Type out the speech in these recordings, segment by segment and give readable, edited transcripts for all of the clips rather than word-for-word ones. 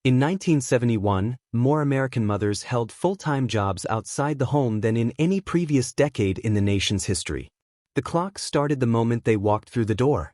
In 1971, more American mothers held full-time jobs outside the home than in any previous decade in the nation's history. The clock started the moment they walked through the door.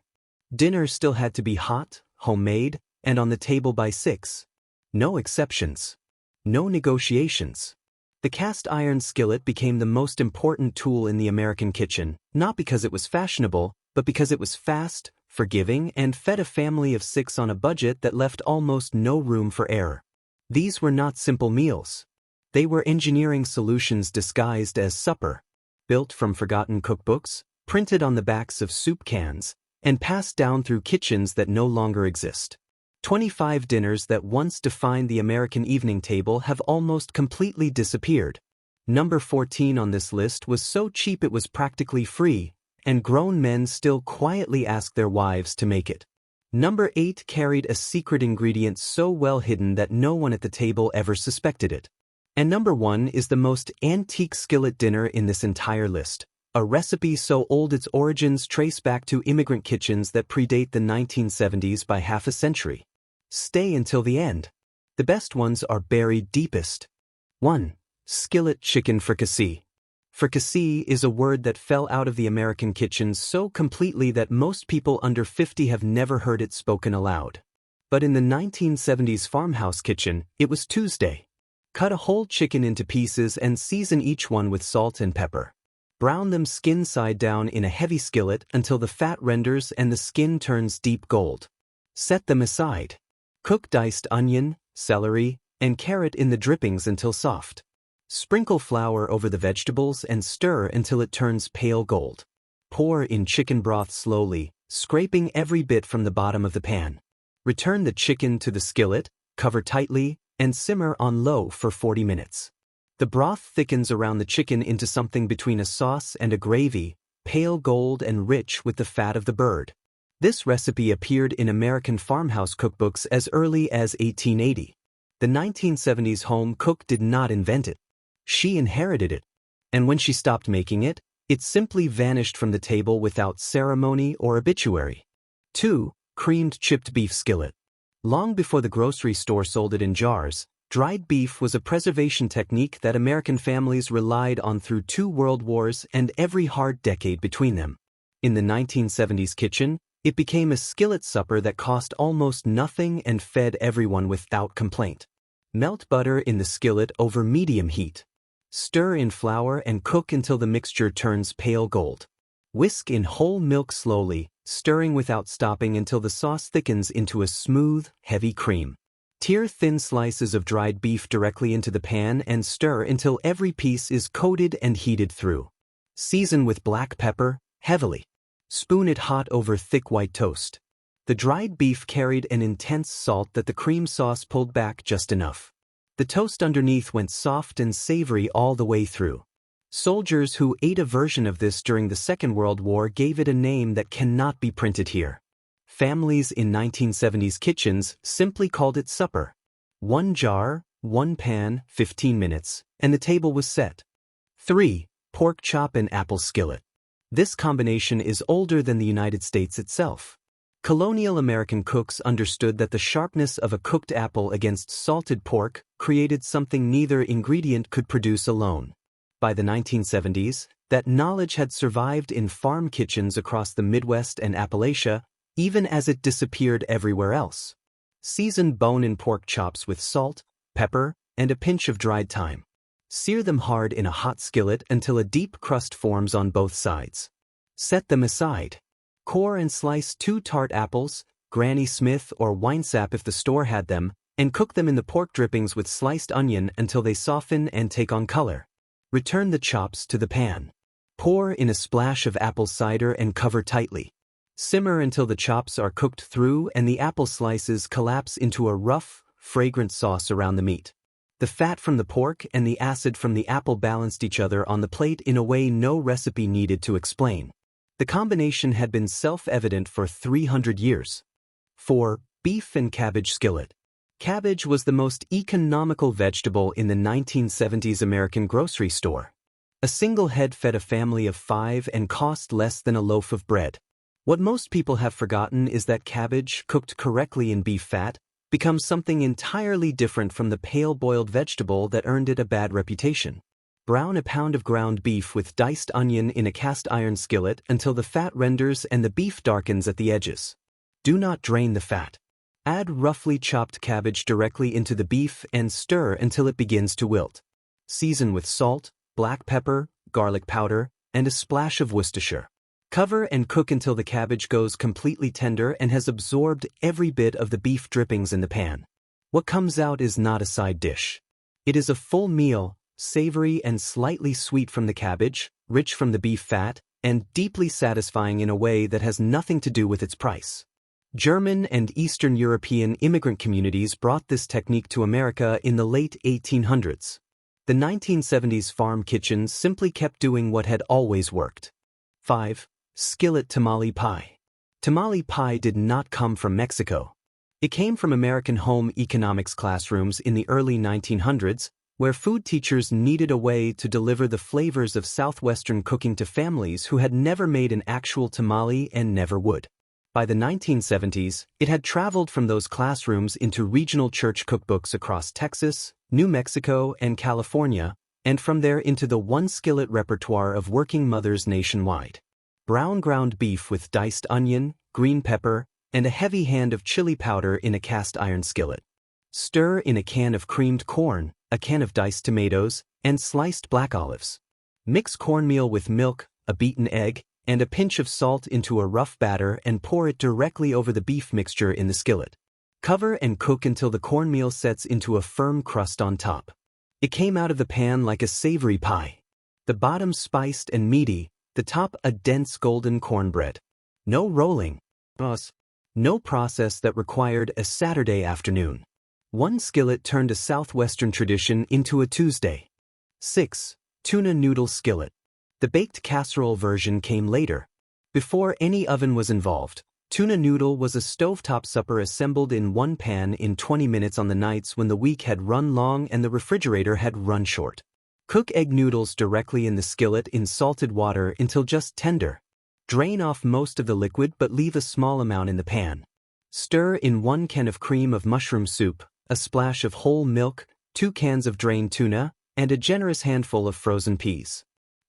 Dinner still had to be hot, homemade, and on the table by 6. No exceptions. No negotiations. The cast iron skillet became the most important tool in the American kitchen, not because it was fashionable, but because it was fast, forgiving, and fed a family of 6 on a budget that left almost no room for error. These were not simple meals. They were engineering solutions disguised as supper, built from forgotten cookbooks, printed on the backs of soup cans, and passed down through kitchens that no longer exist. 25 dinners that once defined the American evening table have almost completely disappeared. Number 14 on this list was so cheap it was practically free, and grown men still quietly ask their wives to make it. Number 8 carried a secret ingredient so well hidden that no one at the table ever suspected it. And number 1 is the most antique skillet dinner in this entire list, a recipe so old its origins trace back to immigrant kitchens that predate the 1970s by half a century. Stay until the end. The best ones are buried deepest. 1. Skillet chicken fricassee. Fricassee is a word that fell out of the American kitchen so completely that most people under 50 have never heard it spoken aloud. But in the 1970s farmhouse kitchen, it was Tuesday. Cut a whole chicken into pieces and season each one with salt and pepper. Brown them skin side down in a heavy skillet until the fat renders and the skin turns deep gold. Set them aside. Cook diced onion, celery, and carrot in the drippings until soft. Sprinkle flour over the vegetables and stir until it turns pale gold. Pour in chicken broth slowly, scraping every bit from the bottom of the pan. Return the chicken to the skillet, cover tightly, and simmer on low for 40 minutes. The broth thickens around the chicken into something between a sauce and a gravy, pale gold and rich with the fat of the bird. This recipe appeared in American farmhouse cookbooks as early as 1880. The 1970s home cook did not invent it. She inherited it. And when she stopped making it, it simply vanished from the table without ceremony or obituary. 2. Creamed chipped beef skillet. Long before the grocery store sold it in jars, dried beef was a preservation technique that American families relied on through 2 world wars and every hard decade between them. In the 1970s kitchen, it became a skillet supper that cost almost nothing and fed everyone without complaint. Melt butter in the skillet over medium heat. Stir in flour and cook until the mixture turns pale gold. Whisk in whole milk slowly, stirring without stopping until the sauce thickens into a smooth, heavy cream. Tear thin slices of dried beef directly into the pan and stir until every piece is coated and heated through. Season with black pepper, heavily. Spoon it hot over thick white toast. The dried beef carried an intense salt that the cream sauce pulled back just enough. The toast underneath went soft and savory all the way through. Soldiers who ate a version of this during the Second World War gave it a name that cannot be printed here. Families in 1970s kitchens simply called it supper. 1 jar, 1 pan, 15 minutes, and the table was set. 3. Pork chop and apple skillet. This combination is older than the United States itself. Colonial American cooks understood that the sharpness of a cooked apple against salted pork created something neither ingredient could produce alone. By the 1970s, that knowledge had survived in farm kitchens across the Midwest and Appalachia, even as it disappeared everywhere else. Season bone-in pork chops with salt, pepper, and a pinch of dried thyme. Sear them hard in a hot skillet until a deep crust forms on both sides. Set them aside. Core and slice 2 tart apples, Granny Smith or winesap if the store had them, and cook them in the pork drippings with sliced onion until they soften and take on color. Return the chops to the pan. Pour in a splash of apple cider and cover tightly. Simmer until the chops are cooked through and the apple slices collapse into a rough, fragrant sauce around the meat. The fat from the pork and the acid from the apple balanced each other on the plate in a way no recipe needed to explain. The combination had been self-evident for 300 years. 4. Beef and cabbage skillet. Cabbage was the most economical vegetable in the 1970s American grocery store. A single head fed a family of 5 and cost less than a loaf of bread. What most people have forgotten is that cabbage, cooked correctly in beef fat, becomes something entirely different from the pale boiled vegetable that earned it a bad reputation. Brown a pound of ground beef with diced onion in a cast iron skillet until the fat renders and the beef darkens at the edges. Do not drain the fat. Add roughly chopped cabbage directly into the beef and stir until it begins to wilt. Season with salt, black pepper, garlic powder, and a splash of Worcestershire. Cover and cook until the cabbage goes completely tender and has absorbed every bit of the beef drippings in the pan. What comes out is not a side dish. It is a full meal, savory and slightly sweet from the cabbage, rich from the beef fat, and deeply satisfying in a way that has nothing to do with its price. German and Eastern European immigrant communities brought this technique to America in the late 1800s. The 1970s farm kitchens simply kept doing what had always worked. 5. Skillet tamale pie. Tamale pie did not come from Mexico. It came from American home economics classrooms in the early 1900s, where food teachers needed a way to deliver the flavors of Southwestern cooking to families who had never made an actual tamale and never would. By the 1970s, it had traveled from those classrooms into regional church cookbooks across Texas, New Mexico, and California, and from there into the one skillet repertoire of working mothers nationwide. Brown ground beef with diced onion, green pepper, and a heavy hand of chili powder in a cast iron skillet. Stir in a can of creamed corn, a can of diced tomatoes, and sliced black olives. Mix cornmeal with milk, a beaten egg, and a pinch of salt into a rough batter and pour it directly over the beef mixture in the skillet. Cover and cook until the cornmeal sets into a firm crust on top. It came out of the pan like a savory pie. The bottom spiced and meaty, the top a dense golden cornbread. No rolling. No process that required a Saturday afternoon. One skillet turned a Southwestern tradition into a Tuesday. 6. Tuna noodle skillet. The baked casserole version came later. Before any oven was involved, tuna noodle was a stovetop supper assembled in one pan in 20 minutes on the nights when the week had run long and the refrigerator had run short. Cook egg noodles directly in the skillet in salted water until just tender. Drain off most of the liquid but leave a small amount in the pan. Stir in 1 can of cream of mushroom soup, a splash of whole milk, 2 cans of drained tuna, and a generous handful of frozen peas.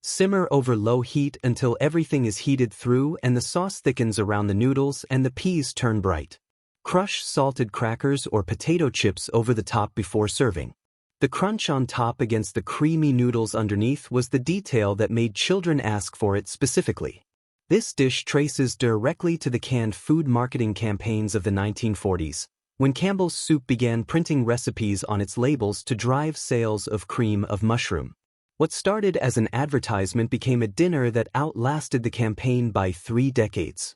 Simmer over low heat until everything is heated through and the sauce thickens around the noodles and the peas turn bright. Crush salted crackers or potato chips over the top before serving. The crunch on top against the creamy noodles underneath was the detail that made children ask for it specifically. This dish traces directly to the canned food marketing campaigns of the 1940s, when Campbell's Soup began printing recipes on its labels to drive sales of cream of mushroom. What started as an advertisement became a dinner that outlasted the campaign by 3 decades.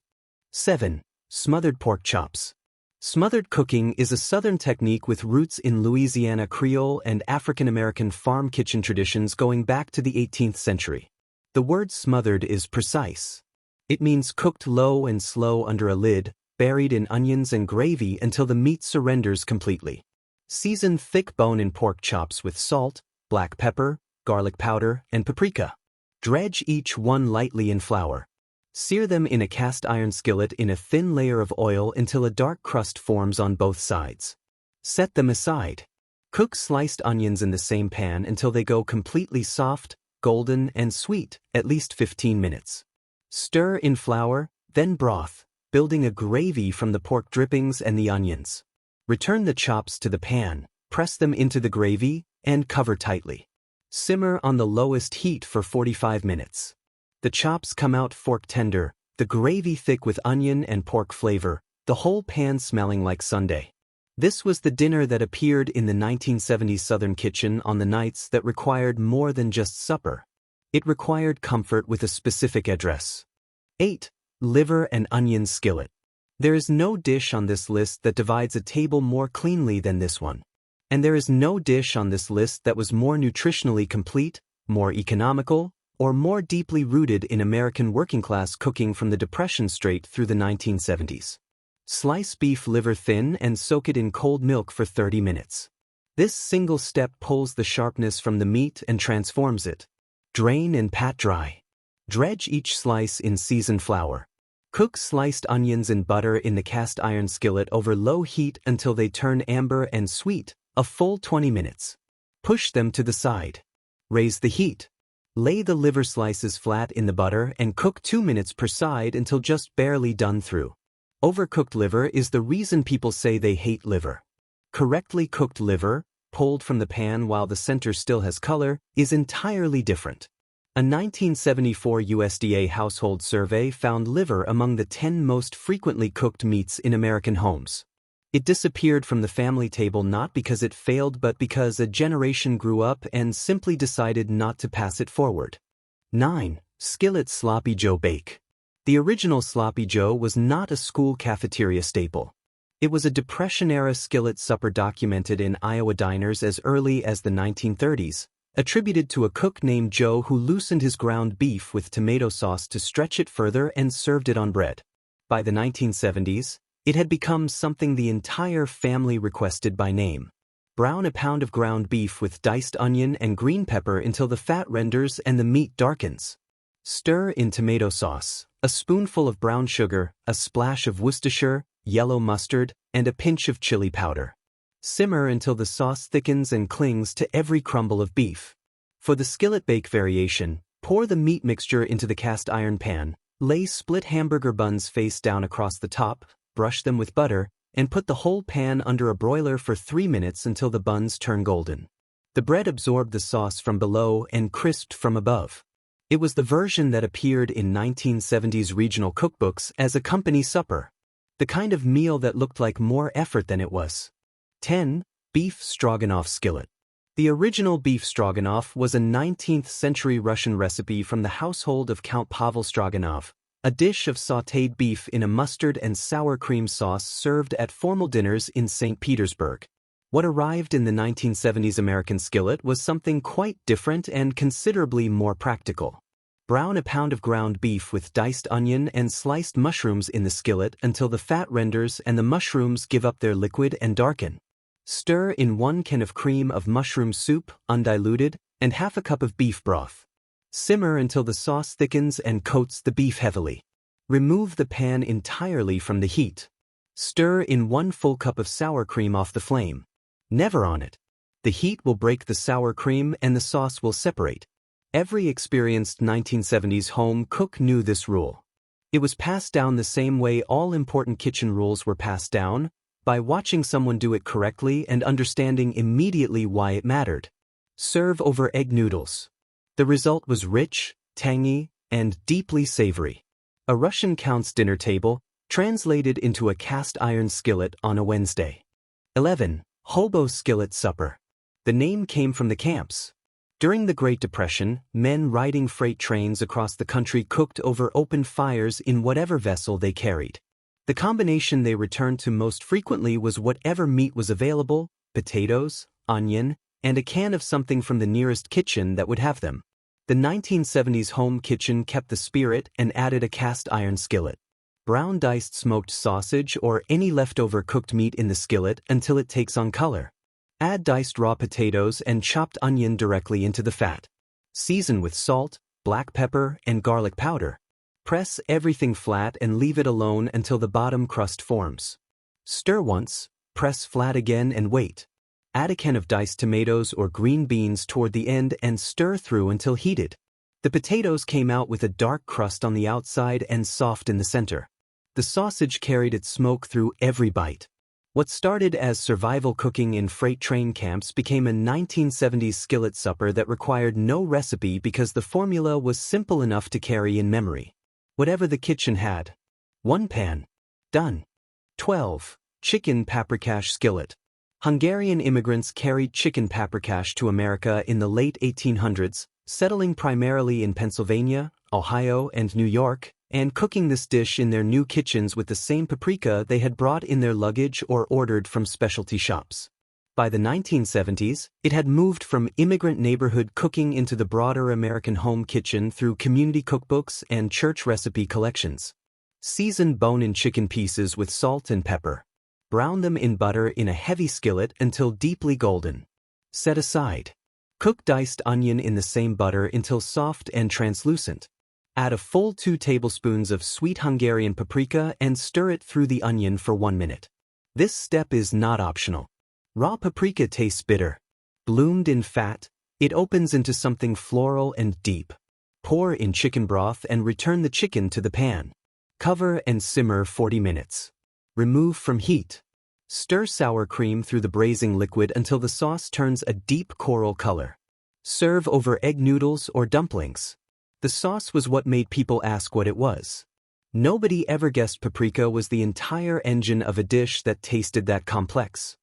7. Smothered pork chops. Smothered cooking is a Southern technique with roots in Louisiana Creole and African American farm kitchen traditions going back to the 18th century. The word smothered is precise. It means cooked low and slow under a lid, buried in onions and gravy until the meat surrenders completely. Season thick bone-in pork chops with salt, black pepper, garlic powder, and paprika. Dredge each one lightly in flour. Sear them in a cast iron skillet in a thin layer of oil until a dark crust forms on both sides. Set them aside. Cook sliced onions in the same pan until they go completely soft, golden, and sweet, at least 15 minutes. Stir in flour, then broth, building a gravy from the pork drippings and the onions. Return the chops to the pan, press them into the gravy, and cover tightly. Simmer on the lowest heat for 45 minutes. The chops come out fork tender, the gravy thick with onion and pork flavor, the whole pan smelling like Sunday. This was the dinner that appeared in the 1970s Southern kitchen on the nights that required more than just supper. It required comfort with a specific address. 8. Liver and onion skillet. There is no dish on this list that divides a table more cleanly than this one. And there is no dish on this list that was more nutritionally complete, more economical, or more deeply rooted in American working-class cooking from the Depression straight through the 1970s. Slice beef liver thin and soak it in cold milk for 30 minutes. This single step pulls the sharpness from the meat and transforms it. Drain and pat dry. Dredge each slice in seasoned flour. Cook sliced onions in butter in the cast iron skillet over low heat until they turn amber and sweet, a full 20 minutes. Push them to the side. Raise the heat. Lay the liver slices flat in the butter and cook 2 minutes per side until just barely done through. Overcooked liver is the reason people say they hate liver. Correctly cooked liver, pulled from the pan while the center still has color, is entirely different. A 1974 USDA household survey found liver among the 10 most frequently cooked meats in American homes. It disappeared from the family table not because it failed but because a generation grew up and simply decided not to pass it forward. 9. Skillet Sloppy Joe Bake. The original Sloppy Joe was not a school cafeteria staple. It was a Depression-era skillet supper documented in Iowa diners as early as the 1930s, attributed to a cook named Joe who loosened his ground beef with tomato sauce to stretch it further and served it on bread. By the 1970s, it had become something the entire family requested by name. Brown a pound of ground beef with diced onion and green pepper until the fat renders and the meat darkens. Stir in tomato sauce, a spoonful of brown sugar, a splash of Worcestershire, yellow mustard, and a pinch of chili powder. Simmer until the sauce thickens and clings to every crumble of beef. For the skillet bake variation, pour the meat mixture into the cast iron pan, lay split hamburger buns face down across the top, brush them with butter, and put the whole pan under a broiler for 3 minutes until the buns turn golden. The bread absorbed the sauce from below and crisped from above. It was the version that appeared in 1970s regional cookbooks as a company supper. The kind of meal that looked like more effort than it was. 10. Beef Stroganoff Skillet. The original beef stroganoff was a 19th-century Russian recipe from the household of Count Pavel Stroganov, a dish of sautéed beef in a mustard and sour cream sauce served at formal dinners in St. Petersburg. What arrived in the 1970s American skillet was something quite different and considerably more practical. Brown a pound of ground beef with diced onion and sliced mushrooms in the skillet until the fat renders and the mushrooms give up their liquid and darken. Stir in 1 can of cream of mushroom soup, undiluted, and half a cup of beef broth. Simmer until the sauce thickens and coats the beef heavily. Remove the pan entirely from the heat. Stir in 1 full cup of sour cream off the flame. Never on it. The heat will break the sour cream and the sauce will separate. Every experienced 1970s home cook knew this rule. It was passed down the same way all important kitchen rules were passed down, by watching someone do it correctly and understanding immediately why it mattered. Serve over egg noodles. The result was rich, tangy, and deeply savory. A Russian count's dinner table, translated into a cast iron skillet on a Wednesday. 11. Hobo Skillet Supper. The name came from the camps. During the Great Depression, men riding freight trains across the country cooked over open fires in whatever vessel they carried. The combination they returned to most frequently was whatever meat was available, potatoes, onion, and a can of something from the nearest kitchen that would have them. The 1970s home kitchen kept the spirit and added a cast iron skillet. Brown diced smoked sausage or any leftover cooked meat in the skillet until it takes on color. Add diced raw potatoes and chopped onion directly into the fat. Season with salt, black pepper, and garlic powder. Press everything flat and leave it alone until the bottom crust forms. Stir once, press flat again and wait. Add a can of diced tomatoes or green beans toward the end and stir through until heated. The potatoes came out with a dark crust on the outside and soft in the center. The sausage carried its smoke through every bite. What started as survival cooking in freight train camps became a 1970s skillet supper that required no recipe because the formula was simple enough to carry in memory. Whatever the kitchen had. 1 pan. Done. 12. Chicken paprikash skillet. Hungarian immigrants carried chicken paprikash to America in the late 1800s, settling primarily in Pennsylvania, Ohio, and New York, and cooking this dish in their new kitchens with the same paprika they had brought in their luggage or ordered from specialty shops. By the 1970s, it had moved from immigrant neighborhood cooking into the broader American home kitchen through community cookbooks and church recipe collections. Season bone-in chicken pieces with salt and pepper. Brown them in butter in a heavy skillet until deeply golden. Set aside. Cook diced onion in the same butter until soft and translucent. Add a full 2 tablespoons of sweet Hungarian paprika and stir it through the onion for 1 minute. This step is not optional. Raw paprika tastes bitter. Bloomed in fat, it opens into something floral and deep. Pour in chicken broth and return the chicken to the pan. Cover and simmer 40 minutes. Remove from heat. Stir sour cream through the braising liquid until the sauce turns a deep coral color. Serve over egg noodles or dumplings. The sauce was what made people ask what it was. Nobody ever guessed paprika was the entire engine of a dish that tasted that complex.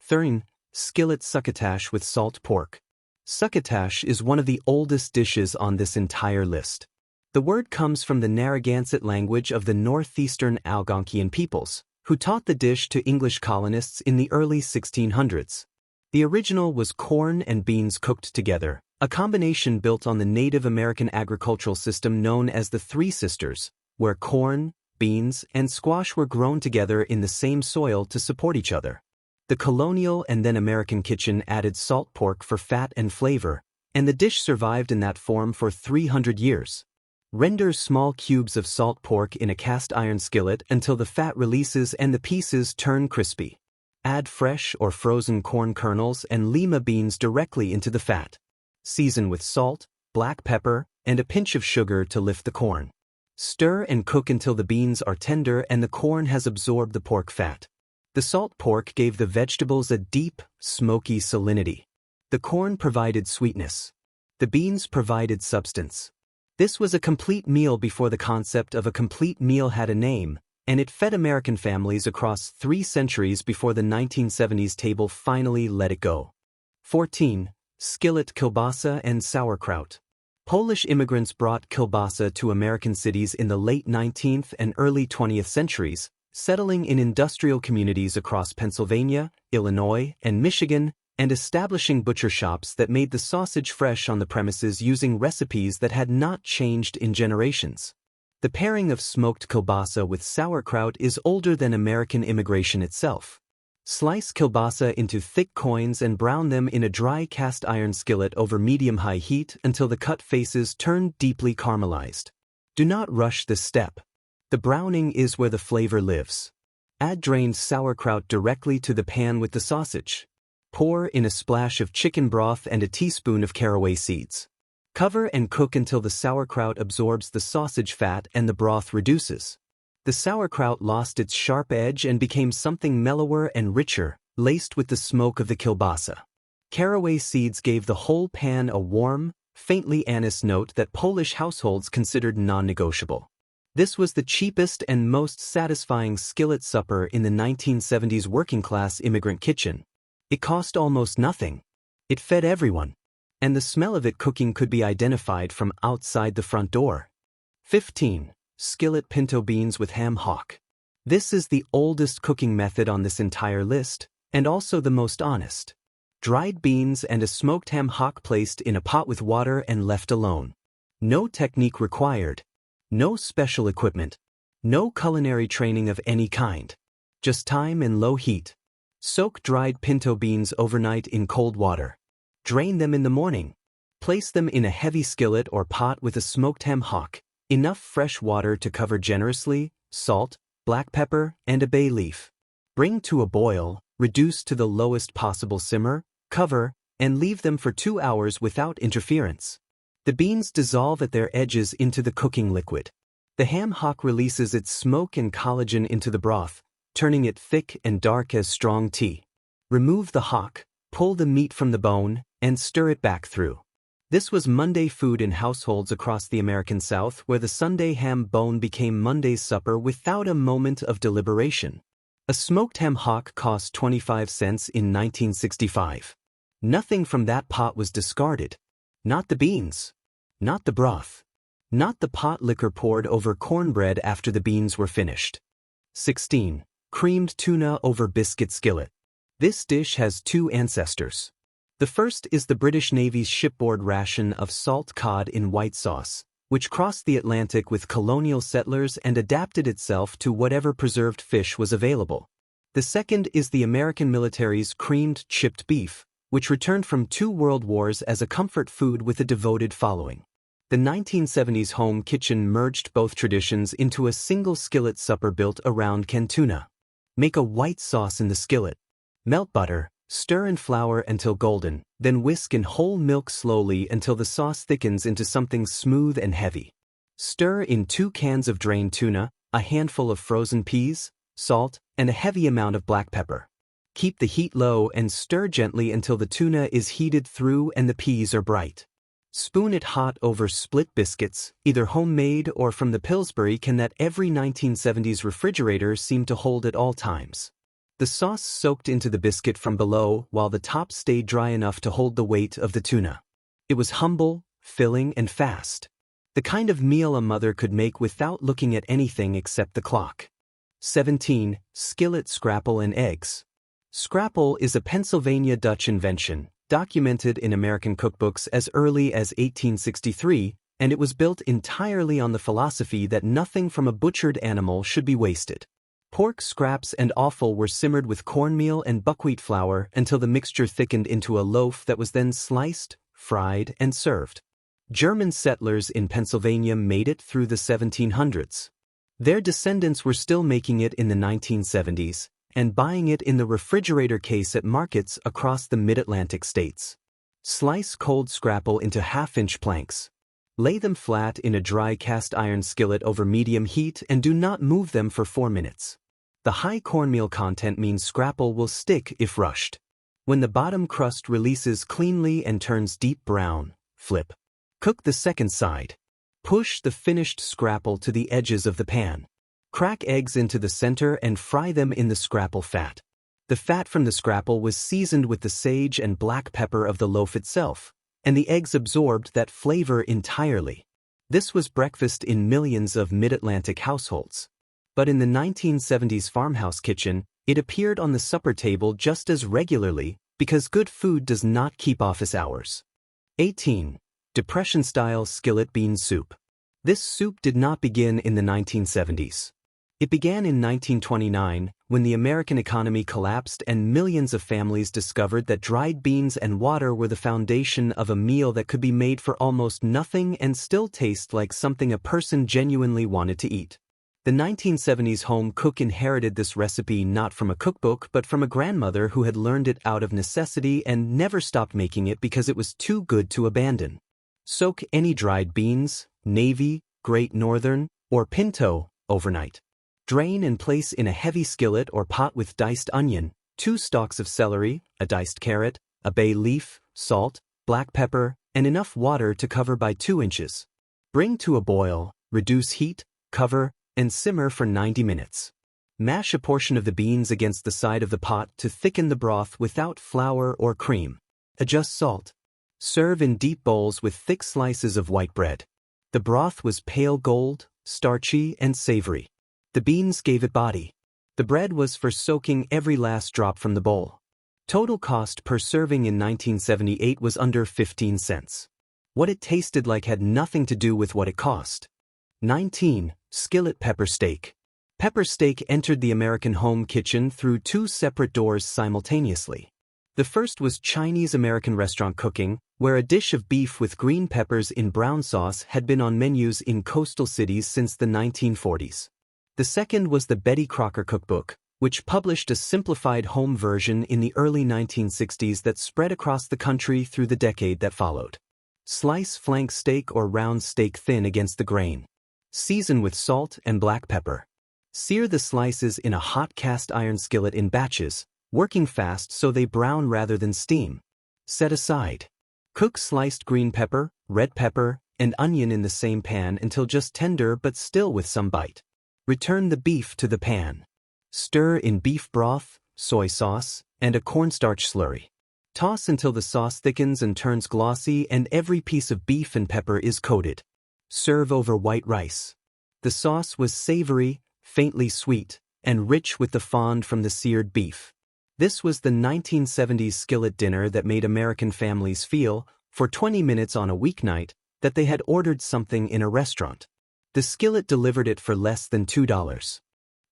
13. Skillet succotash with salt pork. Succotash is one of the oldest dishes on this entire list. The word comes from the Narragansett language of the northeastern Algonquian peoples, who taught the dish to English colonists in the early 1600s. The original was corn and beans cooked together, a combination built on the Native American agricultural system known as the Three Sisters, where corn, beans, and squash were grown together in the same soil to support each other. The colonial and then American kitchen added salt pork for fat and flavor, and the dish survived in that form for 300 years. Render small cubes of salt pork in a cast iron skillet until the fat releases and the pieces turn crispy. Add fresh or frozen corn kernels and lima beans directly into the fat. Season with salt, black pepper, and a pinch of sugar to lift the corn. Stir and cook until the beans are tender and the corn has absorbed the pork fat. The salt pork gave the vegetables a deep, smoky salinity. The corn provided sweetness. The beans provided substance. This was a complete meal before the concept of a complete meal had a name, and it fed American families across 3 centuries before the 1970s table finally let it go. 14. Skillet kielbasa and sauerkraut. Polish immigrants brought kielbasa to American cities in the late 19th and early 20th centuries, settling in industrial communities across Pennsylvania, Illinois, and Michigan, and establishing butcher shops that made the sausage fresh on the premises using recipes that had not changed in generations. The pairing of smoked kielbasa with sauerkraut is older than American immigration itself. Slice kielbasa into thick coins and brown them in a dry cast iron skillet over medium-high heat until the cut faces turn deeply caramelized. Do not rush this step. The browning is where the flavor lives. Add drained sauerkraut directly to the pan with the sausage. Pour in a splash of chicken broth and a teaspoon of caraway seeds. Cover and cook until the sauerkraut absorbs the sausage fat and the broth reduces. The sauerkraut lost its sharp edge and became something mellower and richer, laced with the smoke of the kielbasa. Caraway seeds gave the whole pan a warm, faintly anise note that Polish households considered non-negotiable. This was the cheapest and most satisfying skillet supper in the 1970s working-class immigrant kitchen. It cost almost nothing. It fed everyone. And the smell of it cooking could be identified from outside the front door. 15. Skillet pinto beans with ham hock. This is the oldest cooking method on this entire list, and also the most honest. Dried beans and a smoked ham hock placed in a pot with water and left alone. No technique required. No special equipment. No culinary training of any kind. Just time and low heat. Soak dried pinto beans overnight in cold water. Drain them in the morning. Place them in a heavy skillet or pot with a smoked ham hock, enough fresh water to cover generously, salt, black pepper, and a bay leaf. Bring to a boil, reduce to the lowest possible simmer, cover, and leave them for 2 hours without interference. The beans dissolve at their edges into the cooking liquid. The ham hock releases its smoke and collagen into the broth, turning it thick and dark as strong tea. Remove the hock, pull the meat from the bone, and stir it back through. This was Monday food in households across the American South where the Sunday ham bone became Monday's supper without a moment of deliberation. A smoked ham hock cost 25 cents in 1965. Nothing from that pot was discarded. Not the beans. Not the broth. Not the pot liquor poured over cornbread after the beans were finished. 16. Creamed tuna over biscuit skillet. This dish has 2 ancestors. The first is the British Navy's shipboard ration of salt cod in white sauce, which crossed the Atlantic with colonial settlers and adapted itself to whatever preserved fish was available. The second is the American military's creamed chipped beef, which returned from 2 world wars as a comfort food with a devoted following. The 1970s home kitchen merged both traditions into a single skillet supper built around canned tuna. Make a white sauce in the skillet. Melt butter, stir in flour until golden, then whisk in whole milk slowly until the sauce thickens into something smooth and heavy. Stir in 2 cans of drained tuna, a handful of frozen peas, salt, and a heavy amount of black pepper. Keep the heat low and stir gently until the tuna is heated through and the peas are bright. Spoon it hot over split biscuits, either homemade or from the Pillsbury can that every 1970s refrigerator seemed to hold at all times. The sauce soaked into the biscuit from below while the top stayed dry enough to hold the weight of the tuna. It was humble, filling, and fast. The kind of meal a mother could make without looking at anything except the clock. 17. Skillet scrapple and eggs. Scrapple is a Pennsylvania Dutch invention, documented in American cookbooks as early as 1863, and it was built entirely on the philosophy that nothing from a butchered animal should be wasted. Pork scraps and offal were simmered with cornmeal and buckwheat flour until the mixture thickened into a loaf that was then sliced, fried, and served. German settlers in Pennsylvania made it through the 1700s. Their descendants were still making it in the 1970s, and buying it in the refrigerator case at markets across the mid-Atlantic states. Slice cold scrapple into half-inch planks. Lay them flat in a dry cast iron skillet over medium heat and do not move them for 4 minutes. The high cornmeal content means scrapple will stick if rushed. When the bottom crust releases cleanly and turns deep brown, flip. Cook the second side. Push the finished scrapple to the edges of the pan. Crack eggs into the center and fry them in the scrapple fat. The fat from the scrapple was seasoned with the sage and black pepper of the loaf itself, and the eggs absorbed that flavor entirely. This was breakfast in millions of mid-Atlantic households. But in the 1970s farmhouse kitchen, it appeared on the supper table just as regularly because good food does not keep office hours. 18. Depression-style skillet bean soup. This soup did not begin in the 1970s. It began in 1929 when the American economy collapsed and millions of families discovered that dried beans and water were the foundation of a meal that could be made for almost nothing and still taste like something a person genuinely wanted to eat. The 1970s home cook inherited this recipe not from a cookbook but from a grandmother who had learned it out of necessity and never stopped making it because it was too good to abandon. Soak any dried beans, Navy, Great Northern, or Pinto, overnight. Drain and place in a heavy skillet or pot with diced onion, 2 stalks of celery, a diced carrot, a bay leaf, salt, black pepper, and enough water to cover by 2 inches. Bring to a boil, reduce heat, cover, and simmer for 90 minutes. Mash a portion of the beans against the side of the pot to thicken the broth without flour or cream. Adjust salt. Serve in deep bowls with thick slices of white bread. The broth was pale gold, starchy, and savory. The beans gave it body. The bread was for soaking every last drop from the bowl. Total cost per serving in 1978 was under 15 cents. What it tasted like had nothing to do with what it cost. 19. Skillet pepper steak. Pepper steak entered the American home kitchen through 2 separate doors simultaneously. The first was Chinese-American restaurant cooking, where a dish of beef with green peppers in brown sauce had been on menus in coastal cities since the 1940s. The second was the Betty Crocker cookbook, which published a simplified home version in the early 1960s that spread across the country through the decade that followed. Slice flank steak or round steak thin against the grain. Season with salt and black pepper. Sear the slices in a hot cast iron skillet in batches, working fast so they brown rather than steam. Set aside. Cook sliced green pepper, red pepper, and onion in the same pan until just tender but still with some bite. Return the beef to the pan. Stir in beef broth, soy sauce, and a cornstarch slurry. Toss until the sauce thickens and turns glossy and every piece of beef and pepper is coated. Serve over white rice. The sauce was savory, faintly sweet, and rich with the fond from the seared beef. This was the 1970s skillet dinner that made American families feel, for 20 minutes on a weeknight, that they had ordered something in a restaurant. The skillet delivered it for less than $2.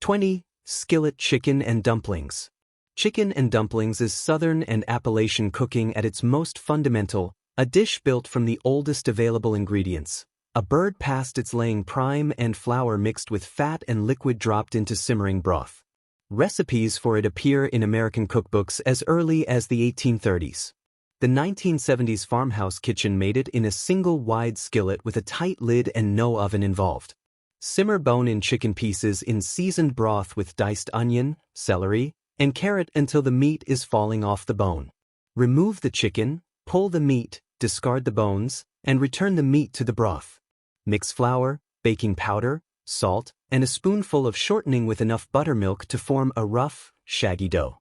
20. Skillet chicken and dumplings. Chicken and dumplings is Southern and Appalachian cooking at its most fundamental, A dish built from the oldest available ingredients. A bird past its laying prime and flour mixed with fat and liquid dropped into simmering broth. Recipes for it appear in American cookbooks as early as the 1830s. The 1970s farmhouse kitchen made it in a single wide skillet with a tight lid and no oven involved. Simmer bone-in chicken pieces in seasoned broth with diced onion, celery, and carrot until the meat is falling off the bone. Remove the chicken, pull the meat, discard the bones, and return the meat to the broth. Mix flour, baking powder, salt, and a spoonful of shortening with enough buttermilk to form a rough, shaggy dough.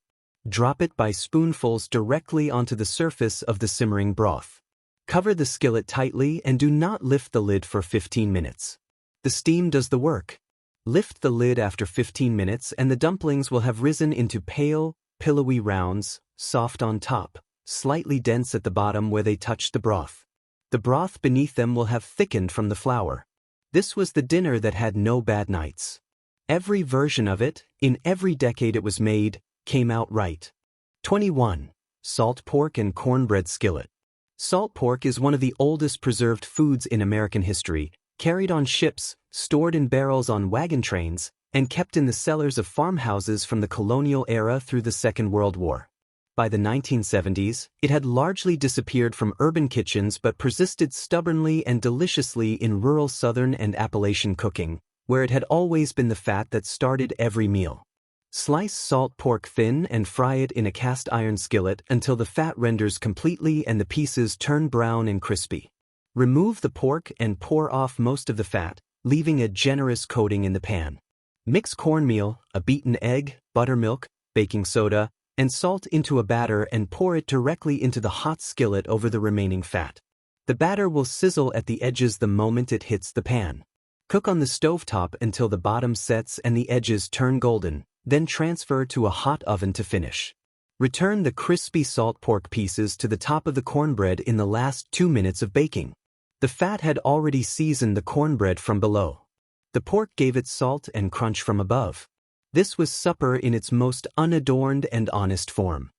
Drop it by spoonfuls directly onto the surface of the simmering broth. Cover the skillet tightly and do not lift the lid for 15 minutes. The steam does the work. Lift the lid after 15 minutes and the dumplings will have risen into pale, pillowy rounds, soft on top, slightly dense at the bottom where they touch the broth. The broth beneath them will have thickened from the flour. This was the dinner that had no bad nights. Every version of it, in every decade it was made, came out right. 21. Salt pork and cornbread skillet. Salt pork is one of the oldest preserved foods in American history, carried on ships, stored in barrels on wagon trains, and kept in the cellars of farmhouses from the colonial era through the Second World War. By the 1970s, it had largely disappeared from urban kitchens but persisted stubbornly and deliciously in rural Southern and Appalachian cooking, where it had always been the fat that started every meal. Slice salt pork thin and fry it in a cast iron skillet until the fat renders completely and the pieces turn brown and crispy. Remove the pork and pour off most of the fat, leaving a generous coating in the pan. Mix cornmeal, a beaten egg, buttermilk, baking soda, and salt into a batter and pour it directly into the hot skillet over the remaining fat. The batter will sizzle at the edges the moment it hits the pan. Cook on the stovetop until the bottom sets and the edges turn golden, then transfer to a hot oven to finish. Return the crispy salt pork pieces to the top of the cornbread in the last 2 minutes of baking. The fat had already seasoned the cornbread from below. The pork gave it salt and crunch from above. This was supper in its most unadorned and honest form.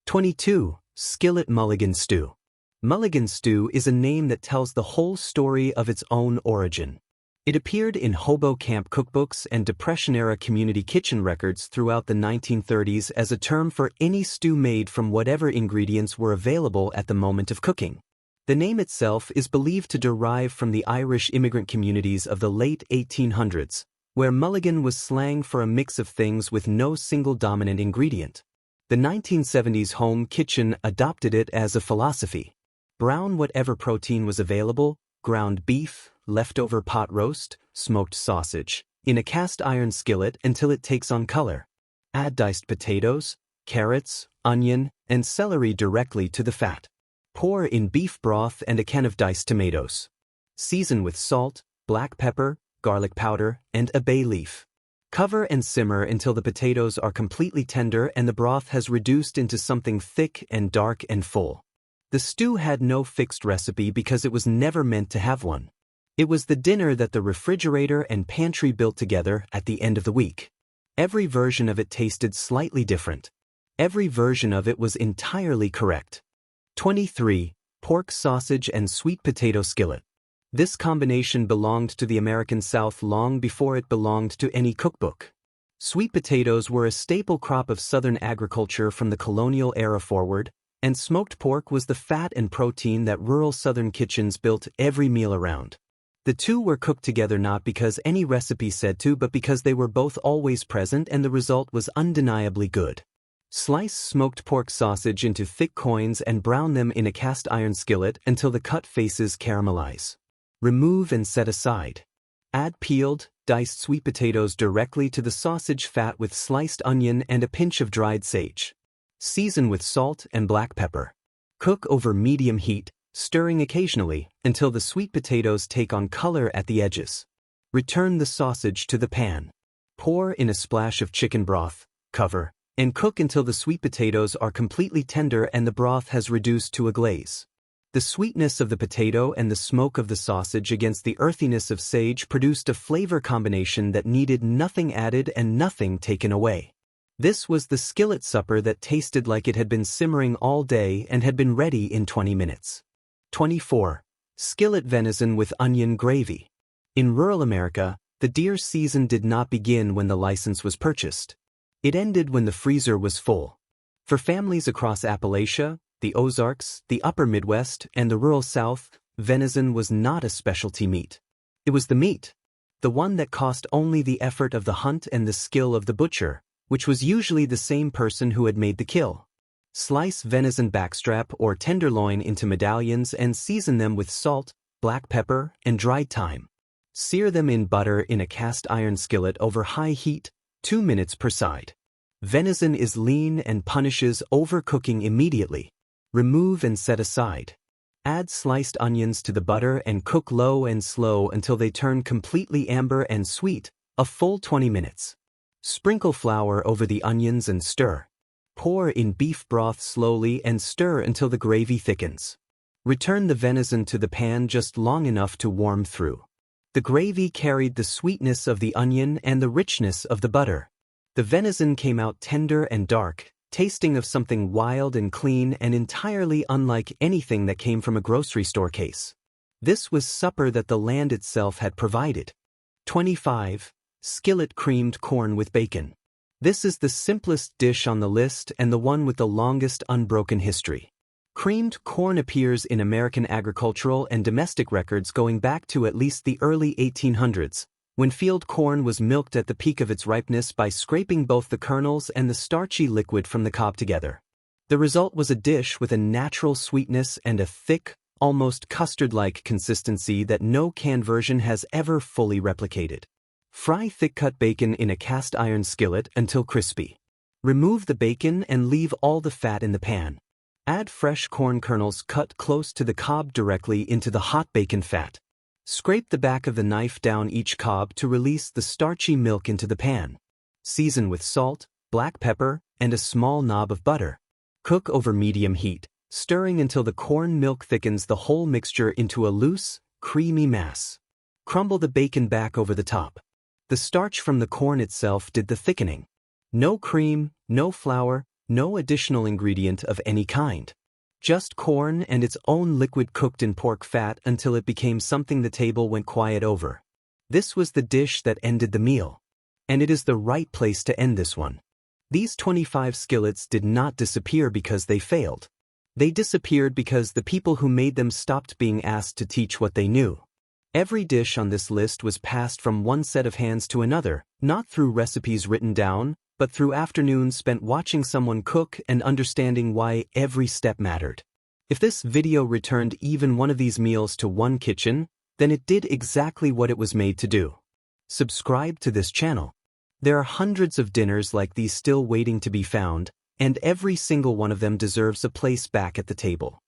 22. Skillet mulligan stew. Mulligan stew is a name that tells the whole story of its own origin. It appeared in hobo camp cookbooks and Depression-era community kitchen records throughout the 1930s as a term for any stew made from whatever ingredients were available at the moment of cooking. The name itself is believed to derive from the Irish immigrant communities of the late 1800s, where mulligan was slang for a mix of things with no single dominant ingredient. The 1970s home kitchen adopted it as a philosophy. Brown whatever protein was available, ground beef, leftover pot roast, smoked sausage, in a cast iron skillet until it takes on color. Add diced potatoes, carrots, onion, and celery directly to the fat. Pour in beef broth and a can of diced tomatoes. Season with salt, black pepper, garlic powder, and a bay leaf. Cover and simmer until the potatoes are completely tender and the broth has reduced into something thick and dark and full. The stew had no fixed recipe because it was never meant to have one. It was the dinner that the refrigerator and pantry built together at the end of the week. Every version of it tasted slightly different. Every version of it was entirely correct. 23. Pork sausage and sweet potato skillet. This combination belonged to the American South long before it belonged to any cookbook. Sweet potatoes were a staple crop of Southern agriculture from the colonial era forward, and smoked pork was the fat and protein that rural Southern kitchens built every meal around. The two were cooked together not because any recipe said to, but because they were both always present and the result was undeniably good. Slice smoked pork sausage into thick coins and brown them in a cast iron skillet until the cut faces caramelize. Remove and set aside. Add peeled, diced sweet potatoes directly to the sausage fat with sliced onion and a pinch of dried sage. Season with salt and black pepper. Cook over medium heat, stirring occasionally, until the sweet potatoes take on color at the edges. Return the sausage to the pan. Pour in a splash of chicken broth, cover, and cook until the sweet potatoes are completely tender and the broth has reduced to a glaze. The sweetness of the potato and the smoke of the sausage against the earthiness of sage produced a flavor combination that needed nothing added and nothing taken away. This was the skillet supper that tasted like it had been simmering all day and had been ready in 20 minutes. 24. Skillet venison with onion gravy. In rural America, the deer season did not begin when the license was purchased. It ended when the freezer was full. For families across Appalachia, the Ozarks, the upper Midwest, and the rural South, venison was not a specialty meat. It was the meat. The one that cost only the effort of the hunt and the skill of the butcher, which was usually the same person who had made the kill. Slice venison backstrap or tenderloin into medallions and season them with salt, black pepper, and dried thyme. Sear them in butter in a cast iron skillet over high heat, 2 minutes per side. Venison is lean and punishes overcooking immediately. Remove and set aside. Add sliced onions to the butter and cook low and slow until they turn completely amber and sweet, a full 20 minutes. Sprinkle flour over the onions and stir. Pour in beef broth slowly and stir until the gravy thickens. Return the venison to the pan just long enough to warm through. The gravy carried the sweetness of the onion and the richness of the butter. The venison came out tender and dark, tasting of something wild and clean and entirely unlike anything that came from a grocery store case. This was supper that the land itself had provided. 25. Skillet creamed corn with bacon. This is the simplest dish on the list and the one with the longest unbroken history. Creamed corn appears in American agricultural and domestic records going back to at least the early 1800s, when field corn was milked at the peak of its ripeness by scraping both the kernels and the starchy liquid from the cob together. The result was a dish with a natural sweetness and a thick, almost custard-like consistency that no canned version has ever fully replicated. Fry thick-cut bacon in a cast iron skillet until crispy. Remove the bacon and leave all the fat in the pan. Add fresh corn kernels cut close to the cob directly into the hot bacon fat. Scrape the back of the knife down each cob to release the starchy milk into the pan. Season with salt, black pepper, and a small knob of butter. Cook over medium heat, stirring until the corn milk thickens the whole mixture into a loose, creamy mass. Crumble the bacon back over the top. The starch from the corn itself did the thickening. No cream, no flour, no additional ingredient of any kind. Just corn and its own liquid cooked in pork fat until it became something the table went quiet over. This was the dish that ended the meal. And it is the right place to end this one. These 25 skillets did not disappear because they failed. They disappeared because the people who made them stopped being asked to teach what they knew. Every dish on this list was passed from one set of hands to another, not through recipes written down, but through afternoons spent watching someone cook and understanding why every step mattered. If this video returned even one of these meals to one kitchen, then it did exactly what it was made to do. Subscribe to this channel. There are hundreds of dinners like these still waiting to be found, and every single one of them deserves a place back at the table.